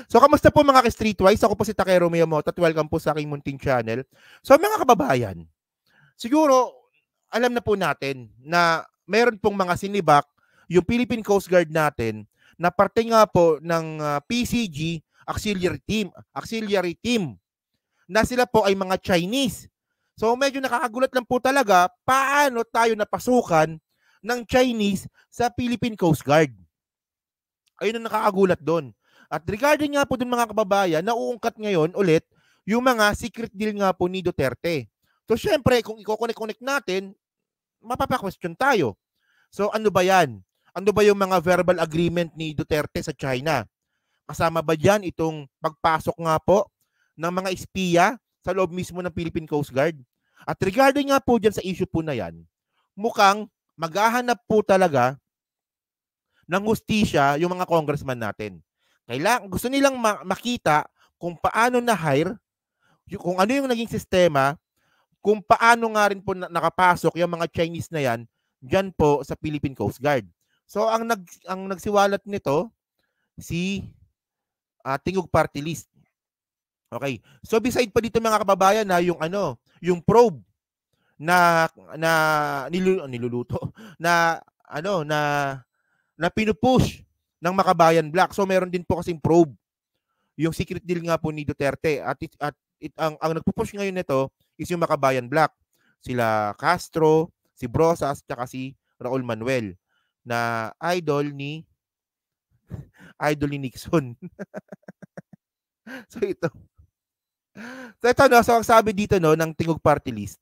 So, kamusta po mga ka-Streetwise? Ako po si Takero Miyamoto at welcome po sa aking munting channel. So, mga kababayan, siguro, alam na po natin na meron pong mga sinibak yung Philippine Coast Guard natin na parte nga po ng PCG auxiliary team na sila po ay mga Chinese. So, medyo nakakagulat lang po talaga paano tayo napasukan ng Chinese sa Philippine Coast Guard. Ayun ang nakakagulat doon. At regarding nga po dun mga kababayan, nauungkat ngayon ulit yung mga secret deal nga po ni Duterte. So syempre, kung i-connect natin, mapapa-question tayo. So ano ba yan? Ano ba yung mga verbal agreement ni Duterte sa China? Kasama ba dyan itong pagpasok nga po ng mga espiya sa loob mismo ng Philippine Coast Guard? At regarding nga po dyan sa issue po na yan, mukhang maghahanap po talaga ng hustisya yung mga congressman natin. Gusto nilang makita kung paano na-hire, kung ano yung naging sistema, kung paano nga rin po nakapasok yung mga Chinese na yan dyan po sa Philippine Coast Guard. So, ang nagsiwalat nito, si Tingog Party List. Okay. So, beside pa dito mga kababayan na yung probe na niluluto, na pinupush ng Makabayan Black. So meron din po kasing probe. Yung secret deal nga po ni Duterte at ang nagpupush ngayon nito is yung Makabayan Black. Sila Castro, si Brosas, at si Raul Manuel na idol ni Nixon. So ito. So ang sabi dito ng Tingog Party List,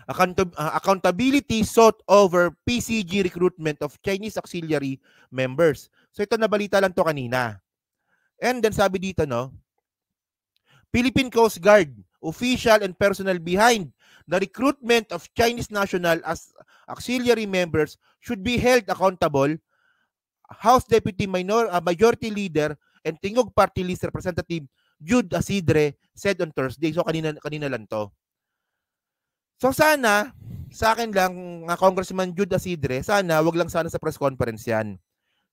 accountability sought over PCG recruitment of Chinese auxiliary members. So ito nabalita lang to kanina. And then sabi dito Philippine Coast Guard official and personnel behind the recruitment of Chinese national as auxiliary members should be held accountable. House Deputy Majority Leader and Tingog Party List Representative Jude Asidre said on Thursday. So kanina lang to. So sana, sa akin lang, Congressman Jude Asidre, sana wag lang sana sa press conference yan.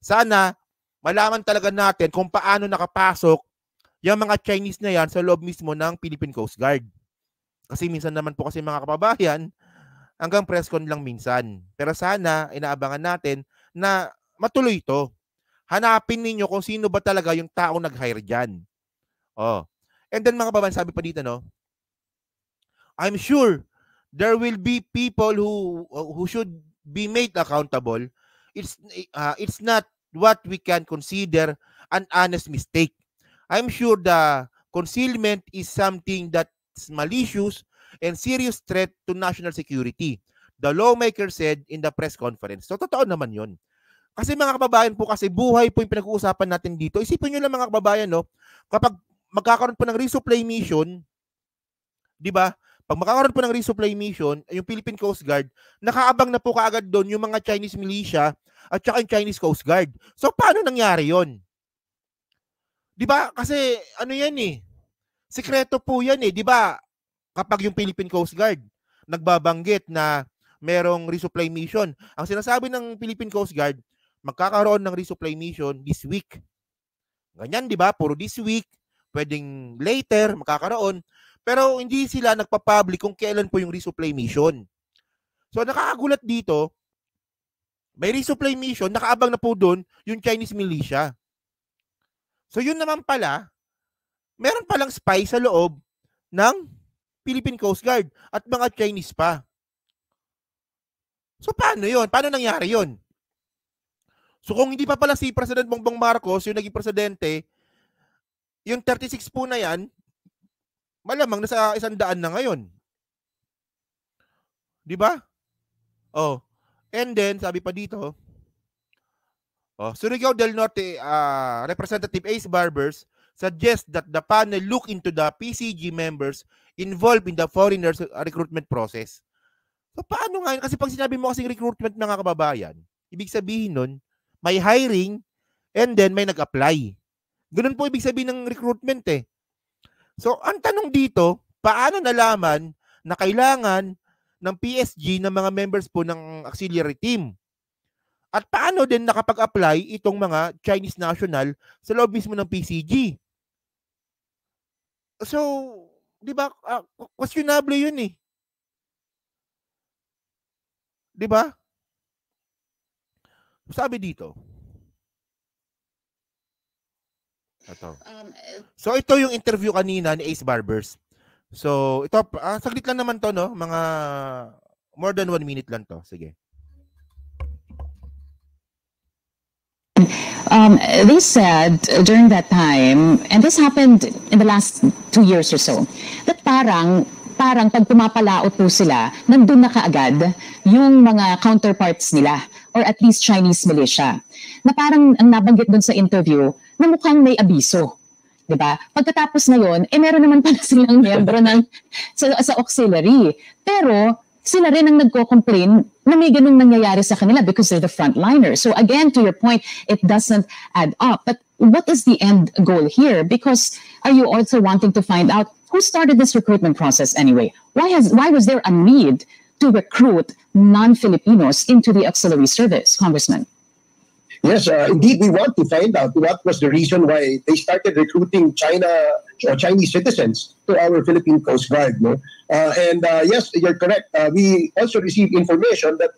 Sana malaman talaga natin kung paano nakapasok yung mga Chinese na yan sa loob mismo ng Philippine Coast Guard. Kasi minsan naman po kasi mga kababayan, hanggang press con lang minsan. Pero sana, inaabangan natin na matuloy ito. Hanapin ninyo kung sino ba talaga yung taong nag-hire dyan. Oh. And then mga kababayan, sabi pa dito, I'm sure there will be people who should be made accountable. It's not what we can consider an honest mistake. I'm sure the concealment is something that's malicious and serious threat to national security, the lawmaker said in the press conference. So totoo naman yun. Kasi mga kababayan po, kasi buhay po yung pinag-uusapan natin dito. Isipin nyo lang mga kababayan, kapag magkakaroon po ng resupply mission, di ba? Pag makakaroon po ng resupply mission, yung Philippine Coast Guard, nakaabang na po kaagad doon yung mga Chinese militia at saka yung Chinese Coast Guard. So, paano nangyari yon? Di ba? Kasi, yan sikreto po yan di ba? Kapag yung Philippine Coast Guard nagbabanggit na merong resupply mission, ang sinasabi ng Philippine Coast Guard, magkakaroon ng resupply mission this week. Ganyan, di ba? Puro this week, pwedeng later, makakaroon. Pero hindi sila nagpa-public kung kailan po yung resupply mission. So nakakagulat dito, may resupply mission, nakaabang na po doon yung Chinese militia. So yun naman pala, meron palang spy sa loob ng Philippine Coast Guard at mga Chinese pa. So paano yun? Paano nangyari yun? So kung hindi pa pala si President Bongbong Marcos yung naging presidente, yung 36 po na yan, malamang nasa 100 na ngayon. Di ba? Oh. And then, sabi pa dito, Surigao del Norte Representative Ace Barbers suggests that the panel look into the PCG members involved in the foreigners recruitment process. So, paano nga yun? Kasi pag sinabi mo kasing recruitment mga kababayan, ibig sabihin nun, may hiring and then may nag-apply. Ganun po ibig sabihin ng recruitment So, ang tanong dito, paano nalaman na kailangan ng PSG ng mga members po ng auxiliary team? At paano din nakapag-apply itong mga Chinese national sa loob mismo ng PCG? So, 'di ba? Questionable 'yun eh. 'Di ba? Sabi dito. Ito. So ito yung interview kanina ni Ace Barbers. So ito, saglit lang naman to, no? Mga more than 1 minute lang to. Sige. They said during that time, and this happened in the last 2 years or so, that parang pag pumapalaot po sila, nandun na kaagad yung mga counterparts nila, or at least Chinese militia, na parang ang nabanggit dun sa interview, na mukhang may abiso. Diba? Pagkatapos ngayon, meron naman pala silang miyembro ng, sa auxiliary. Pero, sila rin ang nagko-complain na may ganung nangyayari sa kanila because they're the frontliners. So again, to your point, it doesn't add up. But what is the end goal here? Because are you also wanting to find out who started this recruitment process anyway? Why was there a need to recruit non-Filipinos into the auxiliary service, Congressman? Yes, indeed, we want to find out what was the reason why they started recruiting Chinese citizens to our Philippine Coast Guard. No? Yes, you're correct. We also received information that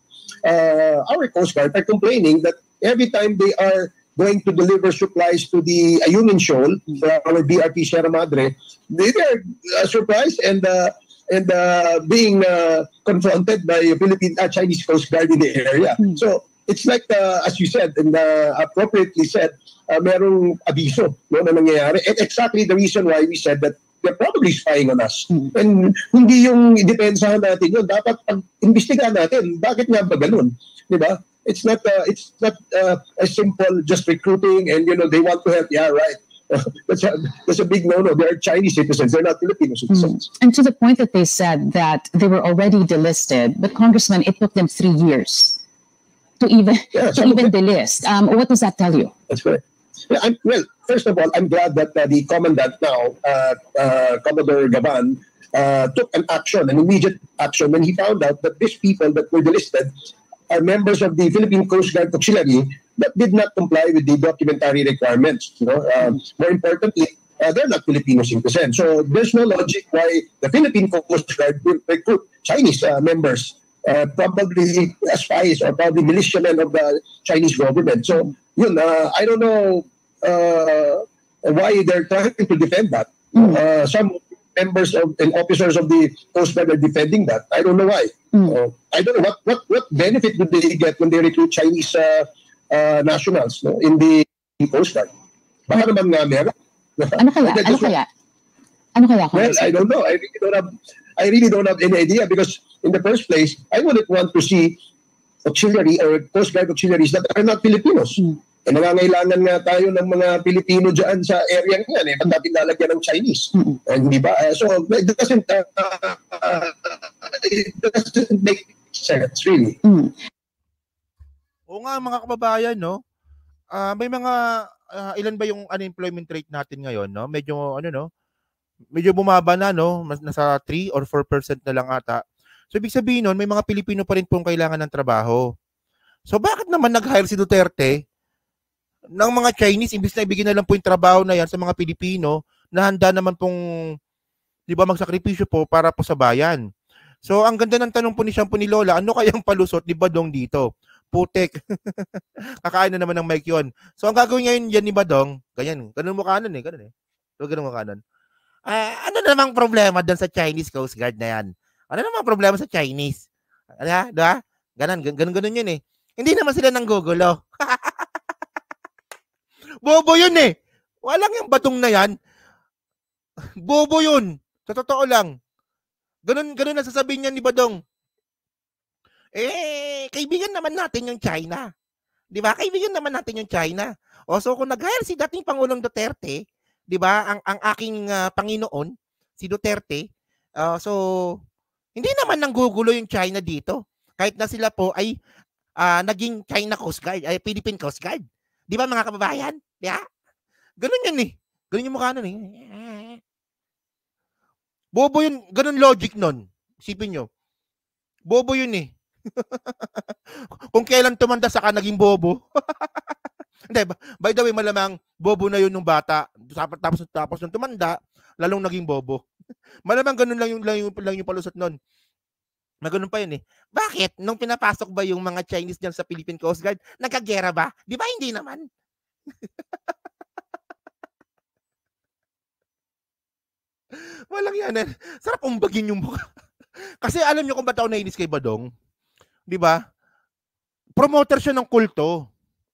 our Coast Guard are complaining that every time they are going to deliver supplies to the Ayungin Shoal, our BRP Sierra Madre, they are surprised and being confronted by Chinese Coast Guard in the area. So it's like, as you said, and appropriately said, merong abiso, no, na nangyayari. And exactly the reason why we said that they're probably spying on us. And hindi yung idepensahan natin yun. Dapat pag-imbestigahan natin, bakit nga ba ganun? Diba? It's not a simple just recruiting and, they want to help. Yeah, right. That's a big no-no. They're Chinese citizens. They're not Filipino citizens. And to the point that they said that they were already delisted, but Congressman, it took them 3 years to even delist. What does that tell you? That's correct. Well, first of all, I'm glad that the commandant now, Commodore Gavan, took an immediate action when he found out that these people that were delisted are members of the Philippine Coast Guard Auxiliary that did not comply with the documentary requirements. More importantly, they're not Filipino citizens. So there's no logic why the Philippine Coast Guard will recruit Chinese members, probably spies or probably militiamen of the Chinese government. So, I don't know why they're trying to defend that. Some members and officers of the Coast Guard are defending that. I don't know why. I don't know what benefit do they get when they recruit Chinese nationals in the Coast Guard. Baka naman nga meron. Ano kaya? Well, I don't know. I really don't have any idea because in the first place, I wouldn't want to see auxiliary or Coast Guard auxiliaries that are not Filipinos. Nangangailangan nga tayo ng mga Pilipino dyan sa area yan. Ba't natin lalagyan ng Chinese? Di ba? So, it doesn't make sense, really. Oo nga, mga kababayan, no? May mga, ilan ba yung unemployment rate natin ngayon, no? Medyo bumaba na, no? Nasa 3 or 4% na lang ata. So, ibig sabihin nun, may mga Pilipino pa rin pong kailangan ng trabaho. So, bakit naman nag-hire si Duterte ng mga Chinese, imbis na ibigin na lang po yung trabaho na yan sa mga Pilipino na handa naman pong, di ba, magsakripisyo po para po sa bayan. So, ang ganda ng tanong po ni Lola, ano kayang palusot ni Badong dito? Putek. Kakain na naman ng mic yun. So, ang gagawin ngayon yan ni Badong, ganun mukha nun eh, ganun eh. So, ganun mukha nun. Ano namang problema doon sa Chinese Coast Guard na yan? Ano namang problema sa Chinese? Diba? Ganun yun eh. Hindi naman sila nanggugulo. Bobo yun eh. Walang yung Batong na yan. Bobo yun. Sa totoo lang. Ganun na sasabihin niya ni Badong. Kaibigan naman natin yung China. Di ba? Kaibigan naman natin yung China. So kung nag-hire si dating Pangulong Duterte, di ba, ang aking Panginoon, si Duterte, so hindi naman nanggugulo yung China dito. Kahit na sila po ay naging China Coast Guard, ay Philippine Coast Guard. Di ba, mga kababayan? Di ba? Ganun yun eh. Ganun yung mukha nun eh. Bobo yun. Ganun logic nun. Isipin nyo. Bobo yun eh. Kung kailan tumanda saka naging bobo. Hindi, by the way, malamang bobo na yun nung bata. Tapos nung tumanda, lalong naging bobo. Malamang ganun lang yung palusot nun. Ganun pa yun eh. Bakit? Nung pinapasok ba yung mga Chinese dyan sa Philippine Coast Guard, nagkagera ba? Di ba hindi naman? Walang yan. Sarap umbagin yung mukha. Kasi alam nyo kung ba't ako nainis kay Badong? Di ba? Promoter siya ng kulto.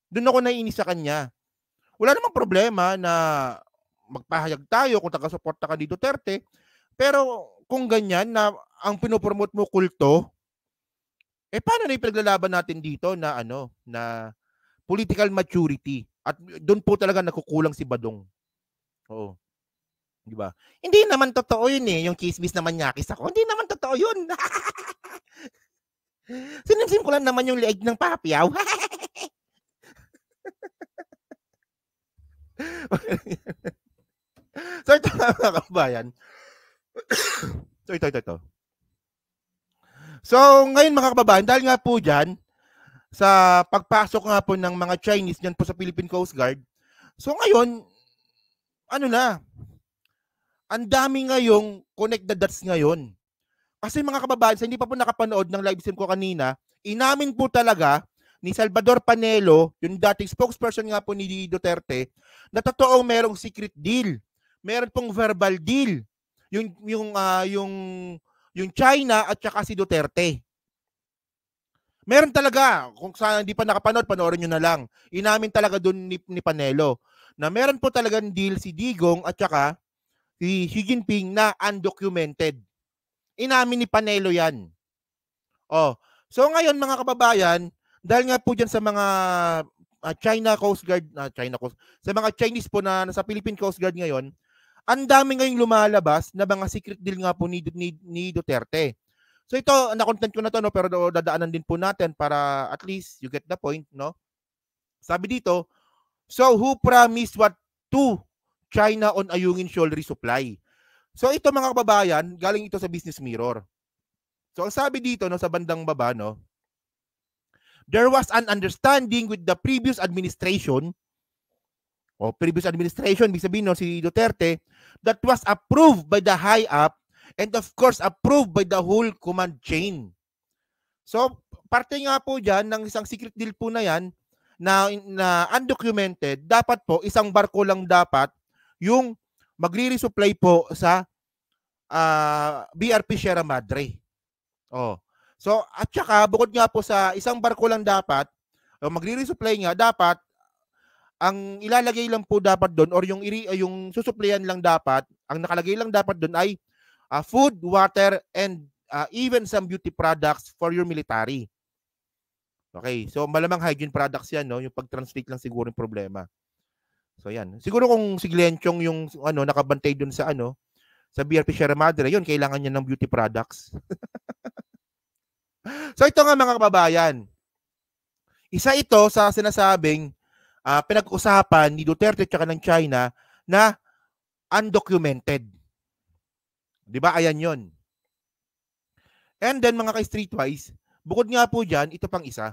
Doon ako naiinis sa kanya. Wala namang problema na magpahayag tayo kung taga-suporta ka ni Duterte. Pero kung ganyan na ang pinopromote mo kulto, paano na yung pinaglalaban natin dito na na political maturity? At doon po talaga nakukulang si Badong. Oo. Di ba? Hindi naman totoo yun eh. Yung chismis naman nyakis ako. Hindi naman totoo yun. Sinimsim ko lang naman yung leeg ng papiaw. So ito mga kabayan. So ito. So ngayon mga kababayan, dahil nga po dyan, sa pagpasok nga po ng mga Chinese dyan po sa Philippine Coast Guard, so ngayon, ang dami ngayong connect the dots ngayon. Kasi mga kababayan, hindi pa po nakapanood ng live stream ko kanina, inamin po talaga ni Salvador Panelo, yung dating spokesperson nga po ni Duterte, na totoong merong secret deal. Meron pong verbal deal. Yung China at saka si Duterte. Meron talaga. Kung saan hindi pa nakapanood, panoorin nyo na lang. Inamin talaga doon ni Panelo na meron po talagang deal si Digong at saka si Xi Jinping na undocumented. Inamin ni Panelo yan. So ngayon mga kababayan, dahil nga po dyan sa mga China Coast Guard, sa mga Chinese po na nasa Philippine Coast Guard ngayon, ang dami ngayong lumalabas na mga secret deal nga po ni Duterte. So ito, na-content ko na to, no, pero dadaanan din po natin para at least you get the point, no? Sabi dito, so who promised what to China on Ayungin Shoal resupply? So ito mga kababayan, galing ito sa Business Mirror. So ang sabi dito, no, sa bandang baba, no, there was an understanding with the previous administration, ibig sabihin, no, si Duterte, that was approved by the high up and of course approved by the whole command chain. So, parte nga po dyan ng isang secret deal po na yan na undocumented, dapat po isang barko lang dapat yung magre-resupply po sa BRP Sierra Madre. So, at saka, bukod nga po sa isang barko lang dapat, magre-resupply nga, dapat, ang ilalagay lang po dapat doon, or yung susuplayan lang dapat, ang nakalagay lang dapat doon ay food, water, and even some beauty products for your military. Okay, so malamang hygiene products yan, no? Yung pag-translate lang siguro yung problema. So yan. Siguro kung si Glenchong yung nakabantay doon sa sa BRP Sierra Madre, yun, kailangan niya ng beauty products. So ito nga mga kababayan, isa ito sa sinasabing pinag-usapan ni Duterte at ng China na undocumented. Diba? Ayan yun. And then mga ka-streetwise, bukod nga po dyan, ito pang isa.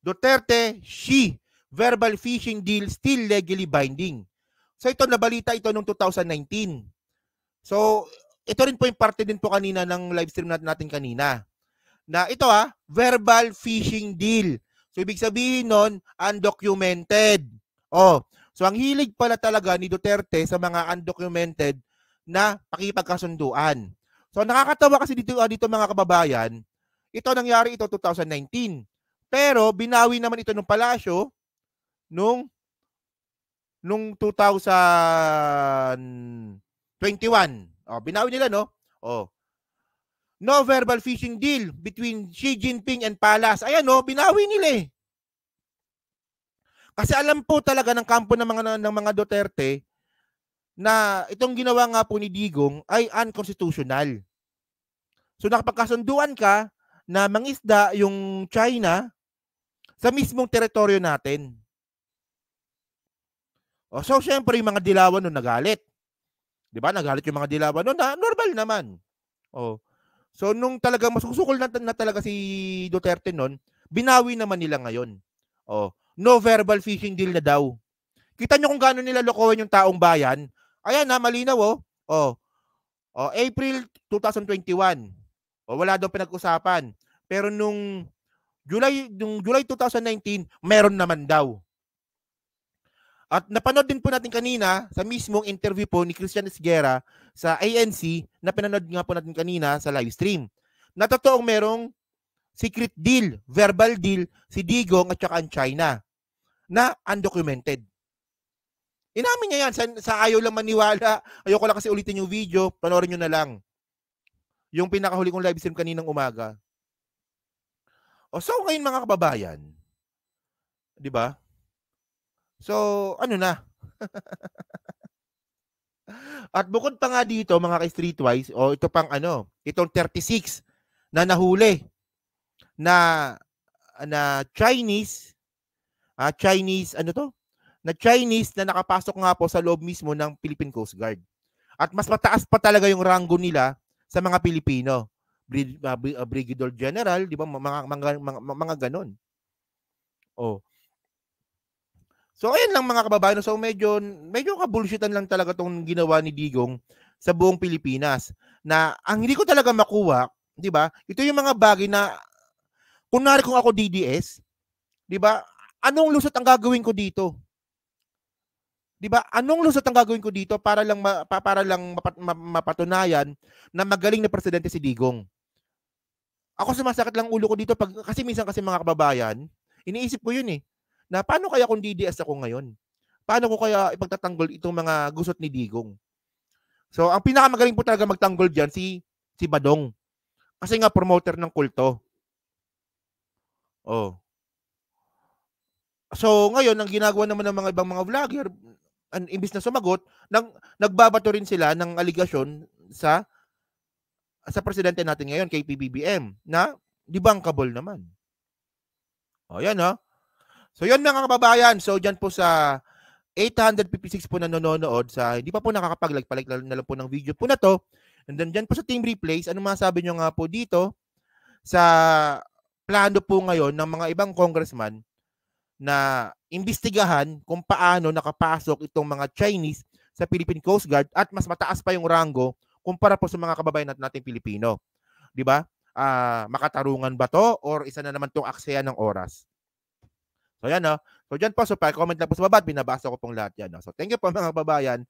Duterte, Xi, verbal fishing deal still legally binding. So ito, nabalita ito noong 2019. So ito rin po yung parte din po kanina ng live stream natin kanina. Na ito verbal fishing deal. So ibig sabihin nun, undocumented. So ang hilig pala talaga ni Duterte sa mga undocumented na pakipagkasunduan. So nakakatawa kasi dito mga kababayan, ito nangyari ito 2019. Pero binawi naman ito ng palasyo nung 2021. Binawi nila, no? No verbal fishing deal between Xi Jinping and Palace. Ayan, binawi nila eh. Kasi alam po talaga ng kampo ng mga Duterte na itong ginawa nga po ni Digong ay unconstitutional. So nakapagkasunduan ka na mangisda yung China sa mismong teritoryo natin. So syempre yung mga Dilawan nun nagalit. 'Di ba? Nagalit yung mga Dilawan nun, normal naman. So nung talagang masusukol na talaga si Duterte noon, binawi naman nila ngayon. Oh, no verbal fishing deal na daw. Kita nyo kung gaano nila lokohin yung taong bayan. Ayan na, malinaw oh. Oh, April 2021. Oh, wala daw pinag-usapan. Pero nung July 2019, meron naman daw. At napanood din po natin kanina sa mismong interview po ni Christian Esguerra sa ANC na pinanood nga po natin kanina sa live stream. Na totoong merong secret deal, verbal deal si Digong at saka ang China na undocumented. Inamin niya yan sa ayaw lang maniwala. Ayoko lang kasi ulitin yung video, panoorin nyo na lang. Yung pinakahuli kong live stream kaninang umaga. O so ngayon mga kababayan, 'di ba? So, ano na? At bukod pa nga dito, mga ka-streetwise, ito pang itong 36 na nahuli na Chinese, na Chinese na nakapasok nga po sa loob mismo ng Philippine Coast Guard. At mas mataas pa talaga yung ranggo nila sa mga Pilipino. Brigadier General, di ba? Mga ganon. Oh. So, ayan lang mga kababayan. So, medyo kabulshitan lang talaga itong ginawa ni Digong sa buong Pilipinas. Na ang hindi ko talaga makuha, di ba? Ito yung mga bagay na, kunwari kung ako DDS, di ba? Anong lusot ang gagawin ko dito? Di ba? Anong lusot ang gagawin ko dito para lang mapatunayan na magaling na presidente si Digong? Ako sumasakit lang ulo ko dito kasi minsan kasi mga kababayan, iniisip ko yun na paano kaya kung DDS ako ngayon? Paano ko kaya ipagtatanggol itong mga gusot ni Digong? So, ang pinakamagaling po talaga magtanggol dyan si Badong. Kasi nga promoter ng kulto. Oh. So, ngayon, ang ginagawa naman ng mga ibang mga vlogger, imbis na sumagot, nagbabato rin sila ng aligasyon sa presidente natin ngayon, kay PBBM, na debunkable naman. O, yan So, yun mga kababayan. So, dyan po sa 856 po na nanonood sa hindi pa po nakakapag-like na lang po ng video po na to. And then dyan po sa Team Replays, ano masabi nyo nga po dito sa plano po ngayon ng mga ibang congressman na imbestigahan kung paano nakapasok itong mga Chinese sa Philippine Coast Guard at mas mataas pa yung rango kumpara po sa mga kababayan nating Pilipino. 'Di ba? Makatarungan ba to or isa na naman tong aksaya ng oras? So yan So dyan po, so pa-comment lang po sa baba at binabasa ko pong lahat yan. So thank you po mga kababayan.